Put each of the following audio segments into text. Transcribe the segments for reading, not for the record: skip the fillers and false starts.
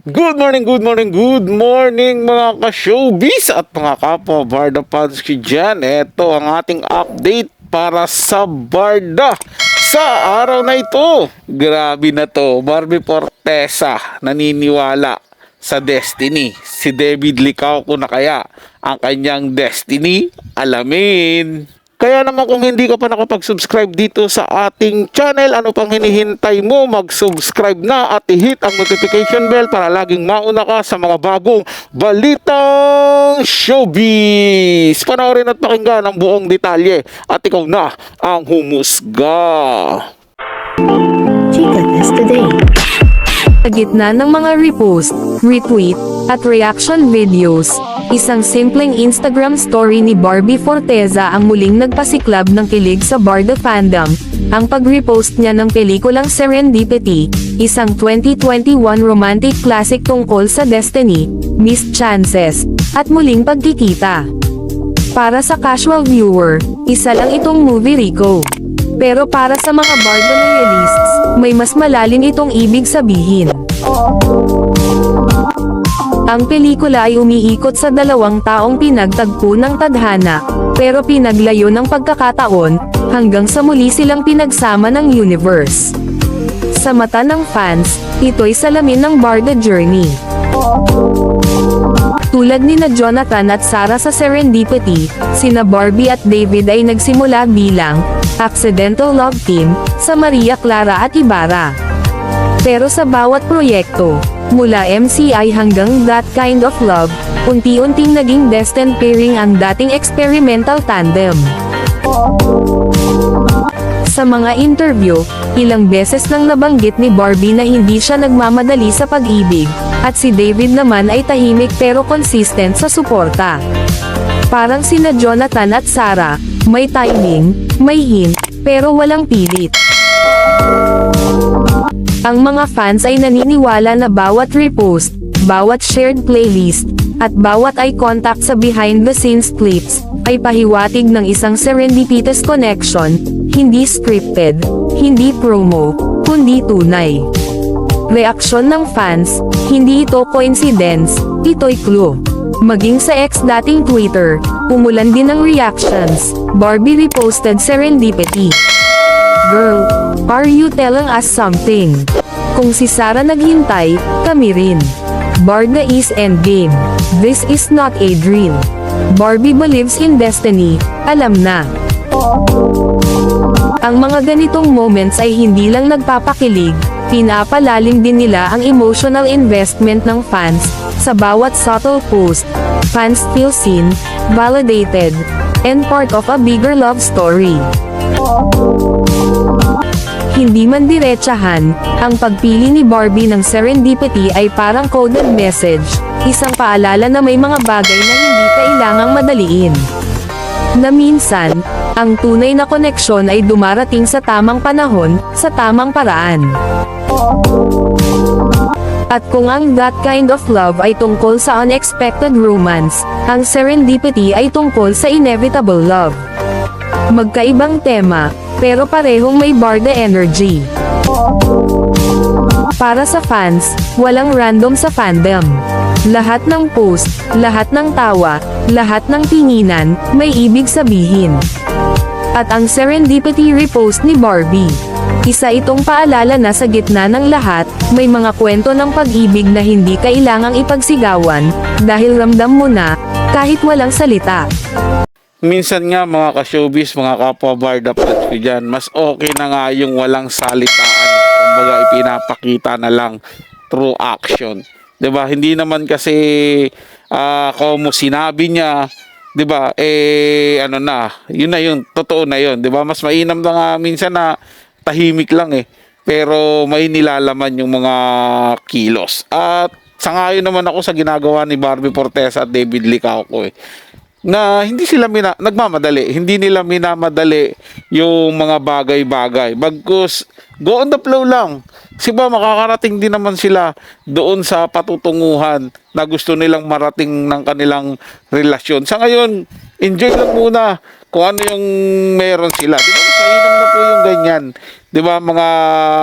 Good morning mga ka-showbiz at mga kapwa Barda fans ko dyan. Ito ang ating update para sa Barda sa araw na ito. Grabe na to, Barbie Fortesa naniniwala sa destiny. Si David Licauco na kaya ang kanyang destiny? Alamin. Kaya naman kung hindi ka pa nakapag-subscribe dito sa ating channel, ano pang hinihintay mo? Mag-subscribe na at i-hit ang notification bell para laging mauna ka sa mga bagong balitang showbiz. Panoorin at pakinggan ang buong detalye at ikaw na ang humusga. Chika Test Today. Sa gitna ng mga repost, retweet, at reaction videos, isang simpleng Instagram story ni Barbie Fortesa ang muling nagpasiklab ng kilig sa Barda fandom, ang pag-repost niya ng pelikulang Serendipity, isang 2021 romantic classic tungkol sa destiny, missed chances, at muling pagkikita. Para sa casual viewer, isa lang itong movie Rico. Pero para sa mga Barda loyalists, may mas malalim itong ibig sabihin. Ang pelikula ay umiikot sa dalawang taong pinagtagpo ng tadhana, pero pinaglayo ng pagkakataon, hanggang sa muli silang pinagsama ng universe. Sa mata ng fans, ito'y salamin ng Barda journey. Tulad ni na Jonathan at Sarah sa Serendipity, sina Barbie at David ay nagsimula bilang accidental love team sa Maria Clara at Ibarra. Pero sa bawat proyekto, mula MCI hanggang That Kind of Love, unti-unting naging destined pairing ang dating experimental tandem. Sa mga interview, ilang beses nang nabanggit ni Barbie na hindi siya nagmamadali sa pag-ibig, at si David naman ay tahimik pero consistent sa suporta. Parang sina Jonathan at Sarah, may timing, may hint, pero walang pilit. Ang mga fans ay naniniwala na bawat repost, bawat shared playlist, at bawat eye contact sa behind-the-scenes clips, ay pahiwatig ng isang serendipitous connection, hindi scripted, hindi promo, kundi tunay. Reaksyon ng fans, hindi ito coincidence, ito'y clue. Maging sa ex dating Twitter, umulan din ng reactions. Barbie reposted Serendipity. Girl, are you telling us something? Kung si Sarah naghintay, kami rin. Barda is endgame. This is not a drill. Barbie believes in destiny, alam na. Ang mga ganitong moments ay hindi lang nagpapakilig, pinapalalim din nila ang emotional investment ng fans. Sa bawat subtle post, fans feel seen, validated, and part of a bigger love story. Hindi man diretsahan, ang pagpili ni Barbie ng Serendipity ay parang coded message, isang paalala na may mga bagay na hindi kailangang madaliin. Na minsan, ang tunay na koneksyon ay dumarating sa tamang panahon, sa tamang paraan. At kung ang That Kind of Love ay tungkol sa unexpected romance, ang Serendipity ay tungkol sa inevitable love. Magkaibang tema, pero parehong may Barda energy. Para sa fans, walang random sa fandom. Lahat ng post, lahat ng tawa, lahat ng tinginan, may ibig sabihin. At ang Serendipity repost ni Barbie, isa itong paalala na sa gitna ng lahat, may mga kwento ng pag-ibig na hindi kailangang ipagsigawan, dahil ramdam mo na, kahit walang salita. Minsan nga mga ka-showbiz, mga kapwa Barda fans ko dyan, mas okay na nga yung walang salitaan. Kumbaga ipinapakita na lang through action. 'Di ba? Hindi naman kasi kung sinabi niya, 'di ba? Ano na, yun na yun, totoo na yun, 'di ba? Mas mainam na nga minsan na tahimik lang pero may nilalaman yung mga kilos. At sangayon naman ako sa ginagawa ni Barbie Fortesa at David Licauco na hindi sila nagmamadali, hindi nila minamadali yung mga bagay-bagay. Bagkus go on the flow lang. Kasi ba makakarating din naman sila doon sa patutunguhan na gusto nilang marating ng kanilang relasyon. Sa ngayon, enjoy lang muna kung ano yung meron sila. Di ba? Mas mainam na po yung ganyan. Di ba mga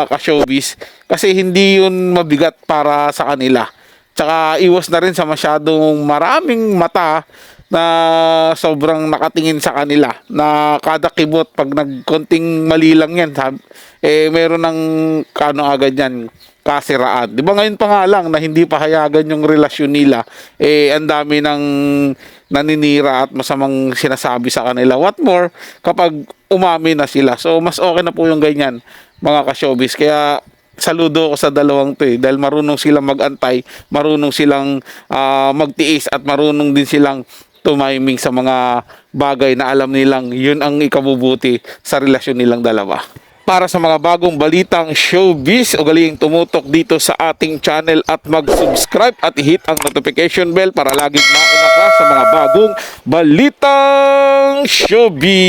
ka-showbiz? Kasi hindi yun mabigat para sa kanila. Tsaka iwas na rin sa masyadong maraming mata na sobrang nakatingin sa kanila, na kada kibot pag nagkonting mali lang yan, meron ng kano agad yan, kasiraan. Di ba ngayon pa nga lang na hindi pa hayagan yung relasyon nila, ang dami ng naninira at masamang sinasabi sa kanila. What more kapag umami na sila. So mas okay na po yung ganyan, mga ka-showbiz. Kaya saludo ko sa dalawang to dahil marunong silang mag-antay, marunong silang magtiis, at marunong din silang tumiming sa mga bagay na alam nilang yun ang ikabubuti sa relasyon nilang dalawa. Para sa mga bagong balitang showbiz, ugaling tumutok dito sa ating channel at mag-subscribe at i-hit ang notification bell para laging mauna ka sa mga bagong balitang showbiz.